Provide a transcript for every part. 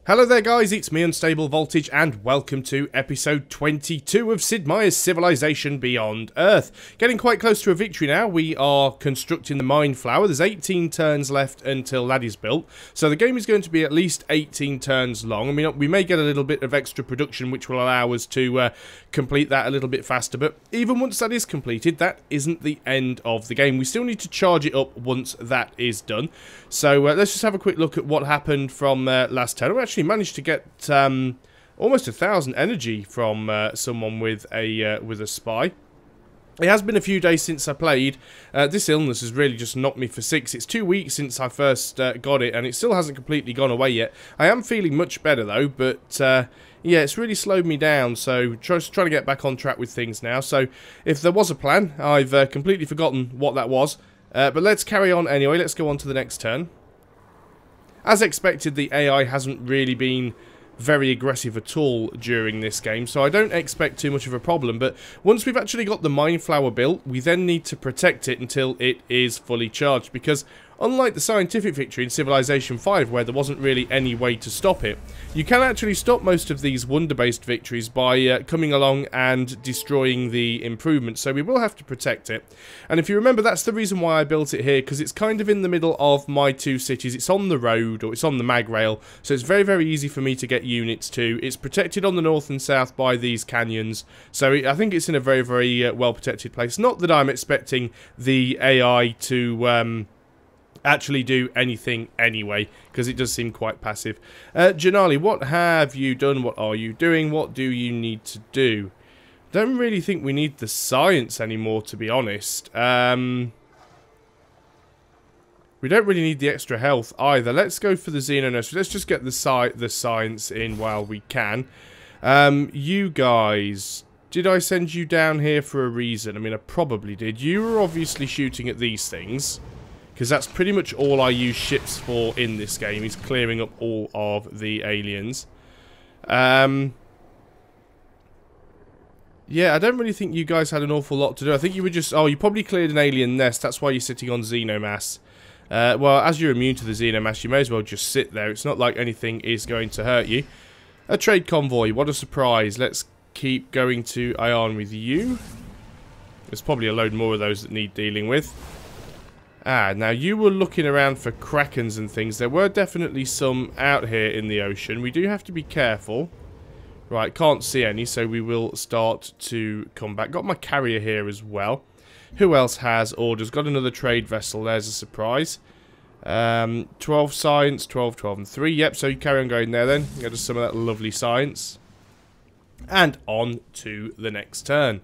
Hello there guys, it's me Unstable Voltage and welcome to episode 22 of Sid Meier's Civilization Beyond Earth. Getting quite close to a victory now. We are constructing the mine flower. There's 18 turns left until that is built. So the game is going to be at least 18 turns long. I mean, we may get a little bit of extra production which will allow us to complete that a little bit faster. But even once that is completed, that isn't the end of the game. We still need to charge it up once that is done. So let's just have a quick look at what happened from last turn. We actually managed to get almost 1,000 energy from someone with a spy. It has been a few days since I played. This illness has really just knocked me for 6. It's 2 weeks since I first got it, and it still hasn't completely gone away yet. I am feeling much better though, but yeah, it's really slowed me down, so trying to get back on track with things now. So if there was a plan, I've completely forgotten what that was. But let's carry on anyway. Let's go on to the next turn. As expected, the AI hasn't really been very aggressive at all during this game, so I don't expect too much of a problem. But once we've actually got the mine flower built, we then need to protect it until it is fully charged, because unlike the scientific victory in Civilization 5, where there wasn't really any way to stop it, you can actually stop most of these wonder-based victories by coming along and destroying the improvements, so we will have to protect it. And if you remember, that's the reason why I built it here, because it's kind of in the middle of my two cities. It's on the road, or it's on the mag rail, so it's very, very easy for me to get units to. It's protected on the north and south by these canyons, so I think it's in a very, very well-protected place. Not that I'm expecting the AI to actually do anything anyway, because it does seem quite passive. Janali, what have you done? What are you doing? What do you need to do? Don't really think we need the science anymore, to be honest. We don't really need the extra health either. Let's go for the Xeno nursery. Let's just get the science in while we can. You guys, did I send you down here for a reason? I mean, I probably did. You were obviously shooting at these things, because that's pretty much all I use ships for in this game, is clearing up all of the aliens. Yeah, I don't really think you guys had an awful lot to do. I think you were just... Oh, you probably cleared an alien nest. That's why you're sitting on Xenomass. Well, as you're immune to the Xenomass, you may as well just sit there. It's not like anything is going to hurt you. A trade convoy. What a surprise. Let's keep going to Ion with you. There's probably a load more of those that need dealing with. Ah, now you were looking around for krakens and things. There were definitely some out here in the ocean. We do have to be careful. Right, can't see any, so we will start to come back. Got my carrier here as well. Who else has orders? Got another trade vessel. There's a surprise. 12 science, 12, 12 and 3. Yep, so you carry on going there then. Get us some of that lovely science. And on to the next turn.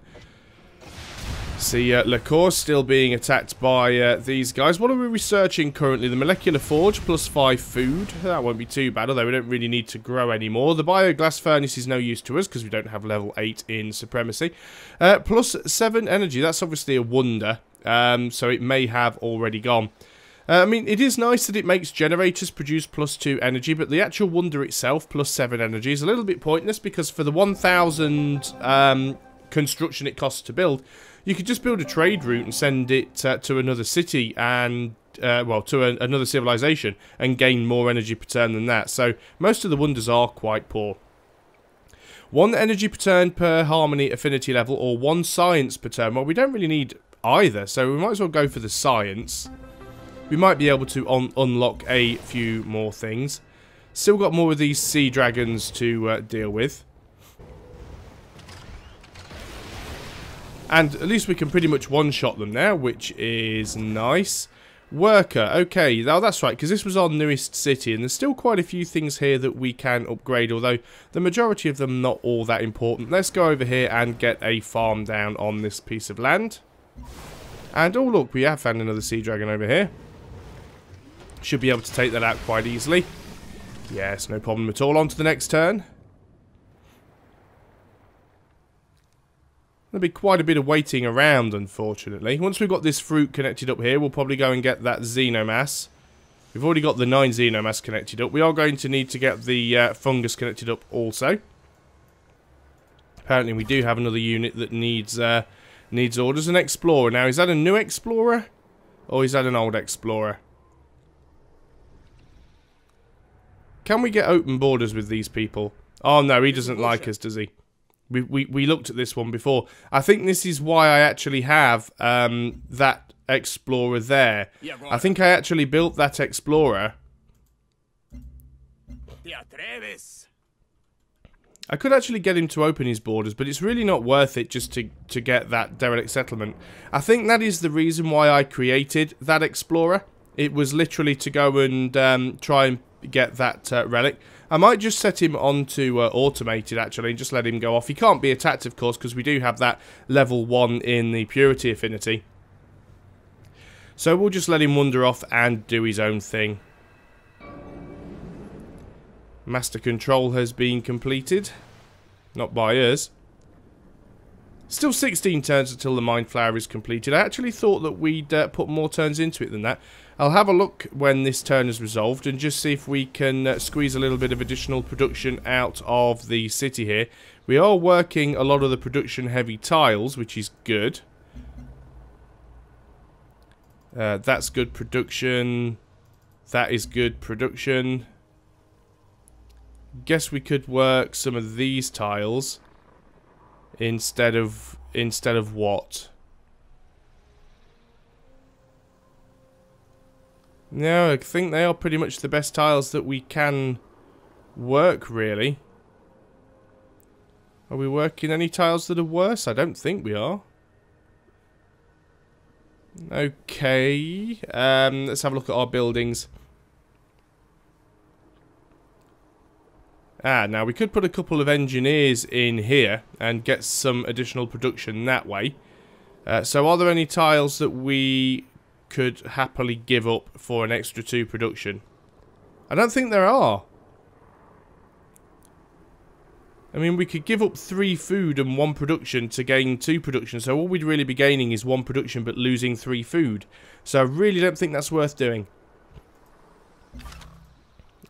See, Le Corps still being attacked by these guys. What are we researching currently? The molecular forge, plus 5 food. That won't be too bad, although we don't really need to grow anymore. The bioglass furnace is no use to us, because we don't have level 8 in supremacy. Plus 7 energy. That's obviously a wonder, so it may have already gone. I mean, it is nice that it makes generators produce plus 2 energy, but the actual wonder itself, plus 7 energy, is a little bit pointless, because for the 1,000 construction it costs to build, you could just build a trade route and send it to another city and, well, to another civilization and gain more energy per turn than that. So most of the wonders are quite poor. 1 energy per turn per harmony affinity level, or 1 science per turn. Well, we don't really need either, so we might as well go for the science. We might be able to unlock a few more things. Still got more of these sea dragons to deal with. And at least we can pretty much one-shot them now, which is nice. Worker, okay, now that's right, because this was our newest city, and there's still quite a few things here that we can upgrade, although the majority of them not all that important. Let's go over here and get a farm down on this piece of land. And, oh look, we have found another sea dragon over here. Should be able to take that out quite easily. Yes, no problem at all. On to the next turn. There'll be quite a bit of waiting around, unfortunately. Once we've got this fruit connected up here, we'll probably go and get that Xenomass. We've already got the 9 Xenomass connected up. We are going to need to get the fungus connected up also. Apparently we do have another unit that needs orders. An explorer. Now, is that a new explorer? Or is that an old explorer? Can we get open borders with these people? Oh no, he doesn't like us, does he? We looked at this one before. I think this is why I actually have that explorer there. I think I actually built that explorer. I could actually get him to open his borders, but it's really not worth it just to get that derelict settlement. I think that is the reason why I created that explorer. It was literally to go and try and get that relic. I might just set him on to automated, actually, and just let him go off. He can't be attacked, of course, because we do have that level 1 in the purity affinity. So we'll just let him wander off and do his own thing. Master control has been completed. Not by us. Still 16 turns until the mind flower is completed. I actually thought that we'd put more turns into it than that. I'll have a look when this turn is resolved and just see if we can squeeze a little bit of additional production out of the city here. We are working a lot of the production heavy tiles, which is good. That's good production. That is good production. Guess we could work some of these tiles instead of what? No, I think they are pretty much the best tiles that we can work, really. Are we working any tiles that are worse? I don't think we are. Okay, let's have a look at our buildings. Now we could put a couple of engineers in here and get some additional production that way. So are there any tiles that we could happily give up for an extra 2 production? I don't think there are. I mean, we could give up 3 food and 1 production to gain 2 production. So all we'd really be gaining is 1 production but losing 3 food. So I really don't think that's worth doing.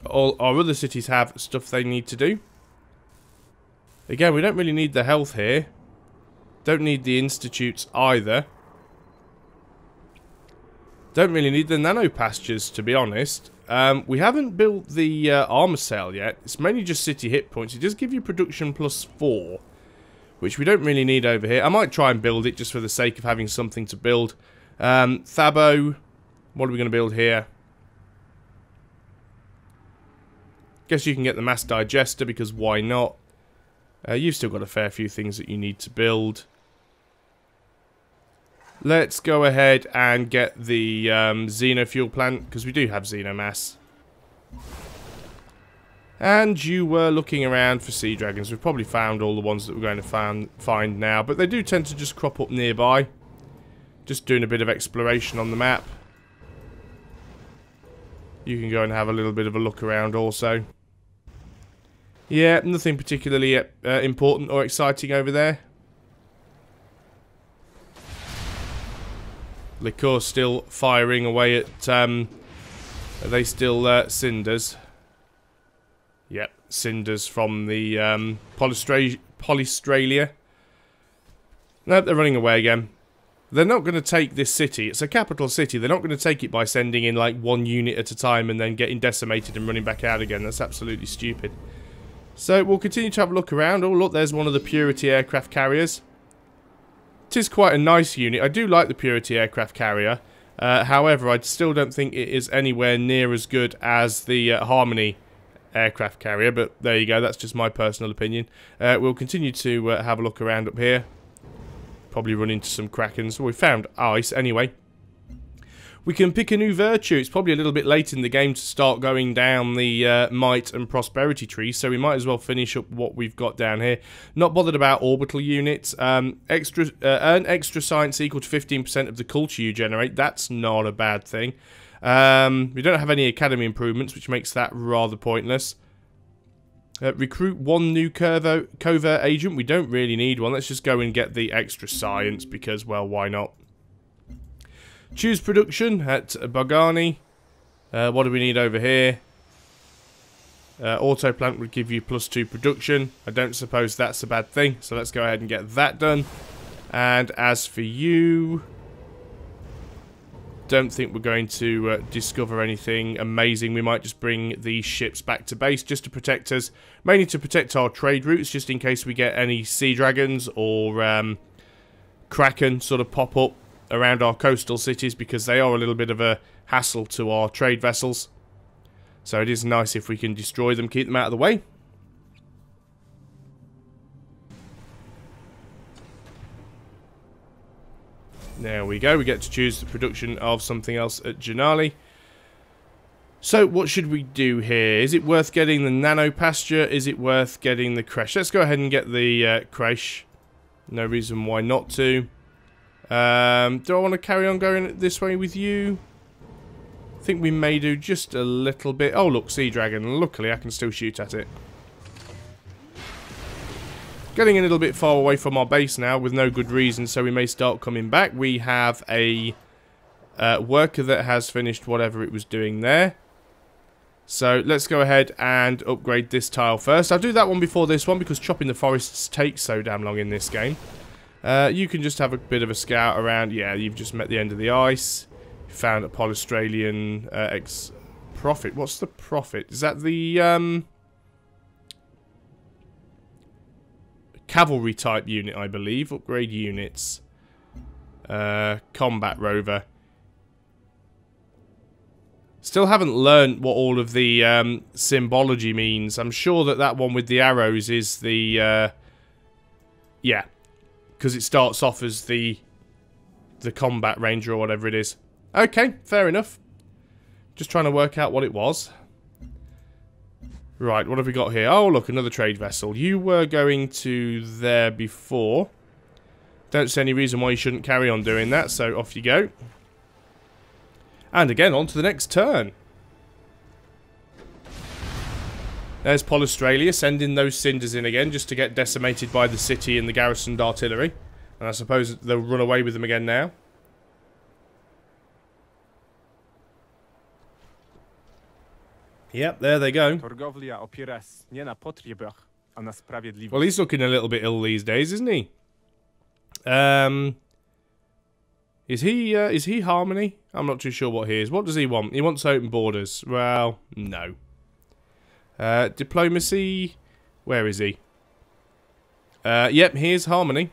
All our other cities have stuff they need to do. Again, we don't really need the health here. Don't need the institutes either. Don't really need the nano pastures, to be honest. We haven't built the armor cell yet. It's mainly just city hit points. It does give you production +4, which we don't really need over here. I might try and build it just for the sake of having something to build. Thabo, what are we going to build here? Guess you can get the mass digester, because why not? You've still got a fair few things that you need to build. Let's go ahead and get the xenofuel plant, because we do have xenomass. And you were looking around for sea dragons. We've probably found all the ones that we're going to find now, but they do tend to just crop up nearby. Just doing a bit of exploration on the map. You can go and have a little bit of a look around also. Yeah, nothing particularly important or exciting over there. Liqueur still firing away at, are they still cinders? Yep, cinders from the Polystralia. Nope, they're running away again. They're not going to take this city. It's a capital city. They're not going to take it by sending in like 1 unit at a time and then getting decimated and running back out again. That's absolutely stupid. So we'll continue to have a look around. Oh, look, there's one of the Purity aircraft carriers. It is quite a nice unit. I do like the Purity aircraft carrier. However, I still don't think it is anywhere near as good as the Harmony aircraft carrier. But there you go. That's just my personal opinion. We'll continue to have a look around up here. Probably run into some krakens. Well, we found ice anyway. We can pick a new virtue. It's probably a little bit late in the game to start going down the might and prosperity tree, so we might as well finish up what we've got down here. Not bothered about orbital units. Earn extra science equal to 15% of the culture you generate. That's not a bad thing. We don't have any academy improvements, which makes that rather pointless. Recruit 1 new covert agent. We don't really need one. Let's just go and get the extra science because, well, why not? Choose production at Bogani. What do we need over here? Auto plant would give you +2 production. I don't suppose that's a bad thing. So let's go ahead and get that done. And as for you... don't think we're going to discover anything amazing. We might just bring these ships back to base just to protect us. Mainly to protect our trade routes, just in case we get any sea dragons or kraken sort of pop up around our coastal cities, because they are a little bit of a hassle to our trade vessels. So it is nice if we can destroy them, keep them out of the way. There we go, we get to choose the production of something else at Janali. So what should we do here? Is it worth getting the nano pasture? Is it worth getting the creche? Let's go ahead and get the creche. No reason why not to. Do I want to carry on going this way with you? I think we may do just a little bit. Oh look, sea dragon. Luckily I can still shoot at it. Getting a little bit far away from our base now with no good reason, so we may start coming back. We have a worker that has finished whatever it was doing there. So let's go ahead and upgrade this tile first. I'll do that one before this one because chopping the forests takes so damn long in this game. You can just have a bit of a scout around. Yeah, you've just met the end of the ice. You found a Polystralian Prophet. What's the Prophet? Is that the cavalry type unit, I believe? Upgrade units. Combat rover. Still haven't learned what all of the symbology means. I'm sure that that one with the arrows is the yeah, because it starts off as the combat ranger or whatever it is. Okay, fair enough. Just trying to work out what it was. Right, what have we got here? Oh, look, another trade vessel. You were going to there before. Don't see any reason why you shouldn't carry on doing that, so off you go. And again, on to the next turn. There's Polystralia sending those cinders in again just to get decimated by the city and the garrisoned artillery. And I suppose they'll run away with them again now. Yep, there they go. Well, he's looking a little bit ill these days, isn't he? Is he Harmony? I'm not too sure what he is. What does he want? He wants open borders. Well, no. Diplomacy. Where is he? Yep, here's Harmony.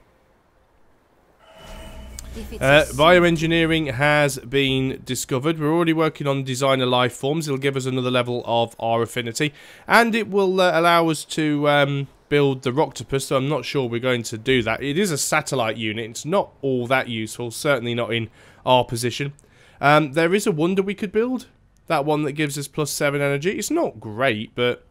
Bioengineering has been discovered. We're already working on designer life forms. It'll give us another level of our affinity. And it will allow us to build the Roctopus, so I'm not sure we're going to do that. It is a satellite unit. It's not all that useful. Certainly not in our position. There is a wonder we could build. That one that gives us +7 energy. It's not great, but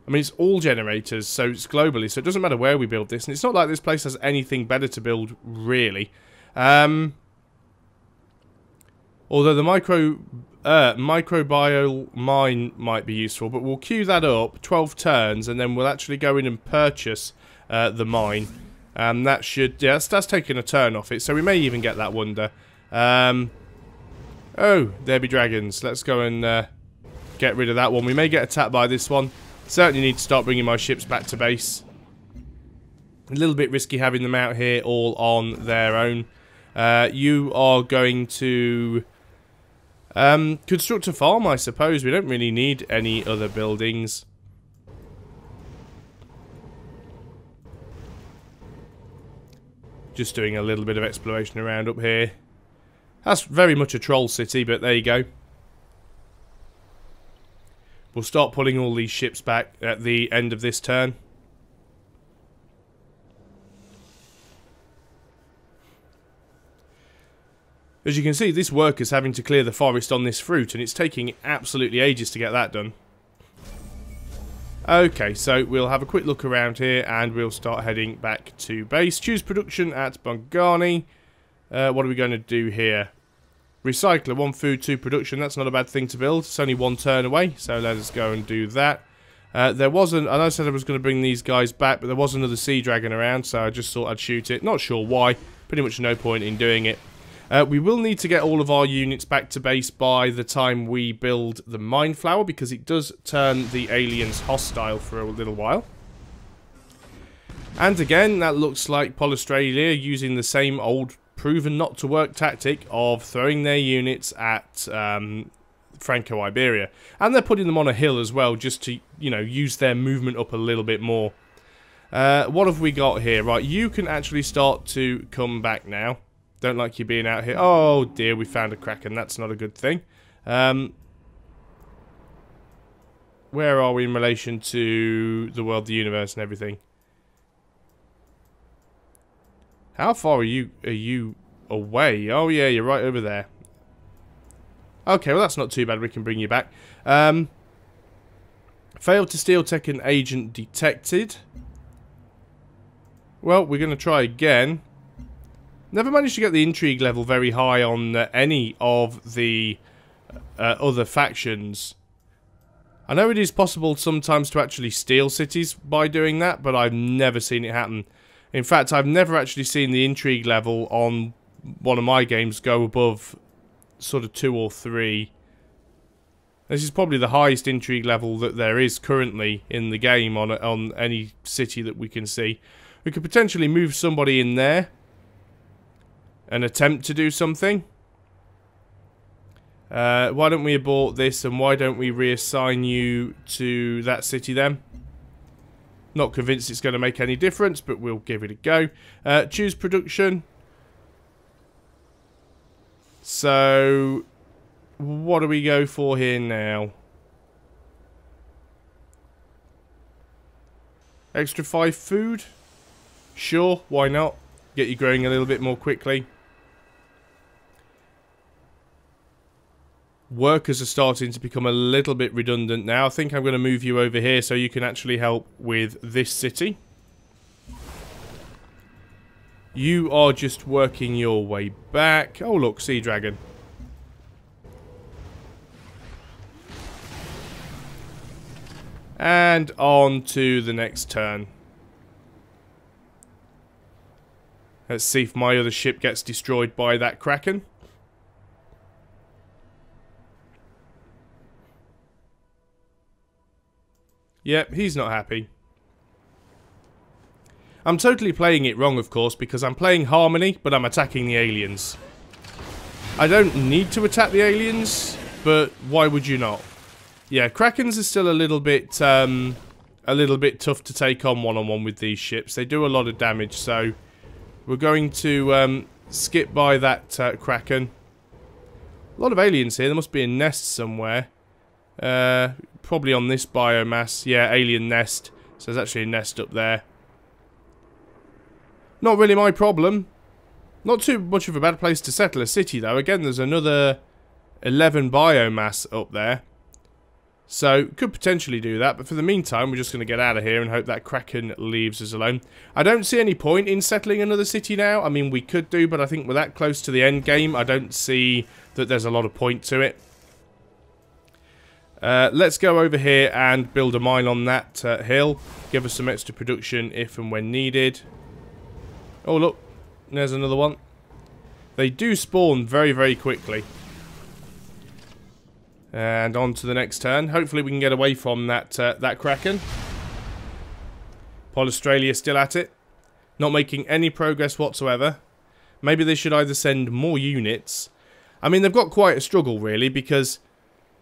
I mean, it's all generators, so it's globally, so it doesn't matter where we build this, and it's not like this place has anything better to build, really. Although the microbial mine might be useful, but we'll queue that up, 12 turns, and then we'll actually go in and purchase the mine. And that should, yeah, that's taking a turn off it, so we may even get that wonder. Oh, there be dragons. Let's go and get rid of that one. We may get attacked by this one. Certainly need to start bringing my ships back to base. A little bit risky having them out here all on their own. You are going to construct a farm, I suppose. We don't really need any other buildings. Just doing a little bit of exploration around up here. That's very much a troll city, but there you go. We'll start pulling all these ships back at the end of this turn. As you can see, this worker's having to clear the forest on this fruit, and it's taking absolutely ages to get that done. Okay, so we'll have a quick look around here, and we'll start heading back to base. Choose production at Bungani. What are we going to do here? Recycler, 1 food, 2 production. That's not a bad thing to build. It's only 1 turn away, so let us go and do that. There wasn't, I know I said I was going to bring these guys back, but there was another sea dragon around, so I just thought I'd shoot it. Not sure why. Pretty much no point in doing it. We will need to get all of our units back to base by the time we build the mine flower, because it does turn the aliens hostile for a little while. And again, that looks like Polystralia using the same old proven not to work tactic of throwing their units at Franco-Iberia. And they're putting them on a hill as well, just to, you know, use their movement up a little bit more. What have we got here? Right, you can actually start to come back now. Don't like you being out here. Oh dear, we found a Kraken. That's not a good thing. Where are we in relation to the world, the universe, and everything? How far are you away? Oh yeah, you're right over there. Okay, well that's not too bad. We can bring you back. Failed to steal Tekken agent detected. Well, we're going to try again. Never managed to get the intrigue level very high on any of the other factions. I know it is possible sometimes to actually steal cities by doing that, but I've never seen it happen. In fact, I've never actually seen the intrigue level on one of my games go above sort of 2 or 3. This is probably the highest intrigue level that there is currently in the game on any city that we can see. We could potentially move somebody in there and attempt to do something. Why don't we abort this, and why don't we reassign you to that city then? Not convinced it's going to make any difference, but we'll give it a go. Choose production. So, what do we go for here now? Extra 5 food? Sure, why not? Get you growing a little bit more quickly. Workers are starting to become a little bit redundant now. I think I'm going to move you over here so you can actually help with this city. You are just working your way back. Oh look, Sea Dragon. And on to the next turn. Let's see if my other ship gets destroyed by that Kraken. Yep, he's not happy. I'm totally playing it wrong, of course, because I'm playing Harmony, but I'm attacking the aliens. I don't need to attack the aliens, but why would you not? Yeah, Krakens are still a little bit tough to take on one-on-one with these ships. They do a lot of damage, so we're going to skip by that Kraken. A lot of aliens here. There must be a nest somewhere. Probably on this biomass. Yeah, alien nest. So there's actually a nest up there. Not really my problem. Not too much of a bad place to settle a city, though. Again, there's another 11 biomass up there. So, could potentially do that. But for the meantime, we're just going to get out of here and hope that Kraken leaves us alone. I don't see any point in settling another city now. I mean, we could do, but I think we're that close to the end game. I don't see that there's a lot of point to it. Let's go over here and build a mine on that hill. Give us some extra production if and when needed. Oh, look. There's another one. They do spawn very, very quickly. And on to the next turn. Hopefully we can get away from that Kraken. Australia still at it. Not making any progress whatsoever. Maybe they should either send more units. I mean, they've got quite a struggle, really, because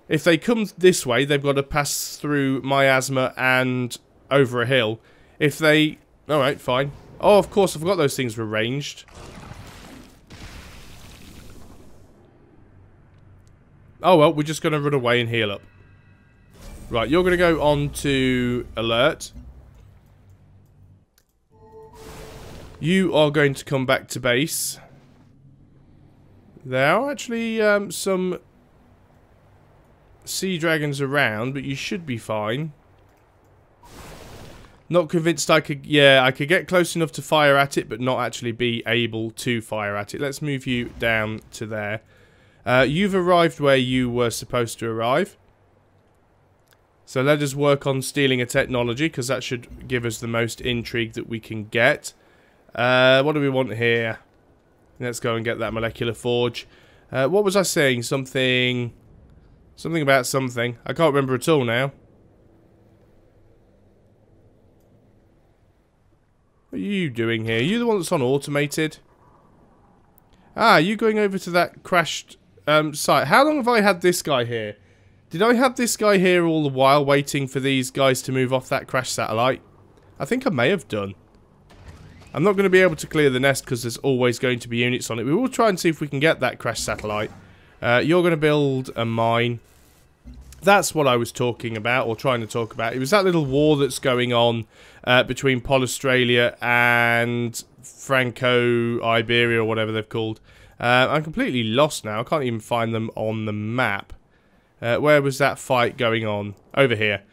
if they come this way, they've got to pass through Miasma and over a hill. If they... Alright, fine. Oh, of course, I forgot those things were ranged. Oh, well, we're just going to run away and heal up. Right, you're going to go on to alert. You are going to come back to base. There are actually some sea dragons around, but you should be fine. Not convinced I could... Yeah, I could get close enough to fire at it, but not actually be able to fire at it. Let's move you down to there. You've arrived where you were supposed to arrive. So let us work on stealing a technology, because that should give us the most intrigue that we can get. What do we want here? Let's go and get that molecular forge. What was I saying? Something about something. I can't remember at all now. What are you doing here? Are you the one that's on automated? Ah, you going over to that crashed site. How long have I had this guy here? Did I have this guy here all the while waiting for these guys to move off that crashed satellite? I think I may have done. I'm not going to be able to clear the nest because there's always going to be units on it. We will try and see if we can get that crashed satellite. You're going to build a mine. That's what I was talking about, or trying to talk about. It was that little war that's going on between Australia and Franco-Iberia, or whatever they've called. I'm completely lost now. I can't even find them on the map. Where was that fight going on? Over here.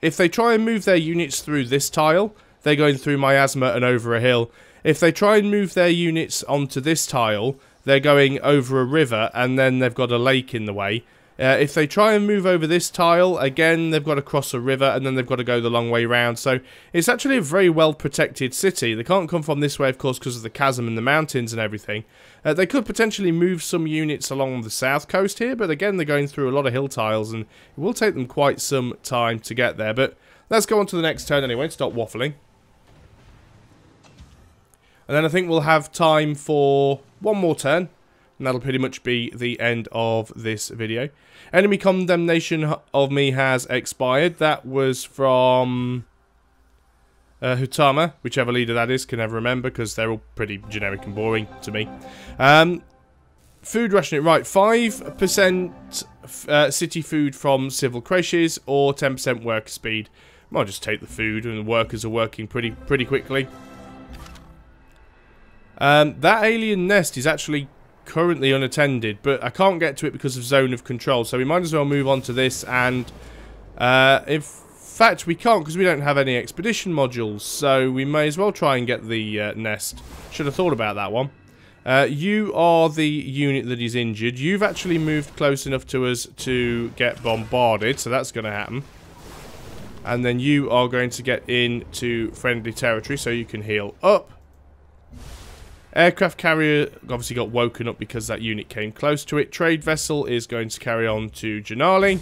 If they try and move their units through this tile, they're going through miasma and over a hill. If they try and move their units onto this tile, they're going over a river, and then they've got a lake in the way. If they try and move over this tile, again, they've got to cross a river, and then they've got to go the long way round. So it's actually a very well-protected city. They can't come from this way, of course, because of the chasm and the mountains and everything. They could potentially move some units along the south coast here, but again, they're going through a lot of hill tiles, and it will take them quite some time to get there. But let's go on to the next turn anyway, stop waffling. And then I think we'll have time for one more turn. And that'll pretty much be the end of this video. Enemy condemnation of me has expired. That was from Hutama, whichever leader that is, can never remember because they're all pretty generic and boring to me. Food rationing, right, 5% city food from civil creches or 10% worker speed. I'll just take the food, and the workers are working pretty quickly. That alien nest is actually currently unattended, but I can't get to it because of zone of control, so we might as well move on to this. And in fact we can't because we don't have any expedition modules, so we may as well try and get the nest. Should have thought about that one. You are the unit that is injured. You've actually moved close enough to us to get bombarded, so that's going to happen. And then you are going to get into friendly territory so you can heal up. Aircraft carrier obviously got woken up because that unit came close to it. Trade vessel is going to carry on to Janali.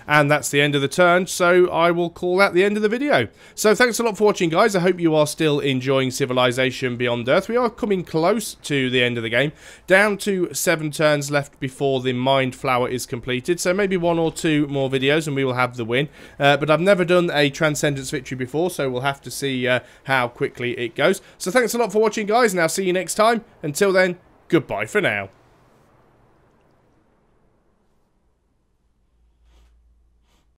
And that's the end of the turn, so I will call that the end of the video. So thanks a lot for watching, guys. I hope you are still enjoying Civilization Beyond Earth. We are coming close to the end of the game. Down to 7 turns left before the Mind Flower is completed. So maybe 1 or 2 more videos and we will have the win. But I've never done a Transcendence victory before, so we'll have to see how quickly it goes. So thanks a lot for watching, guys, and I'll see you next time. Until then, goodbye for now.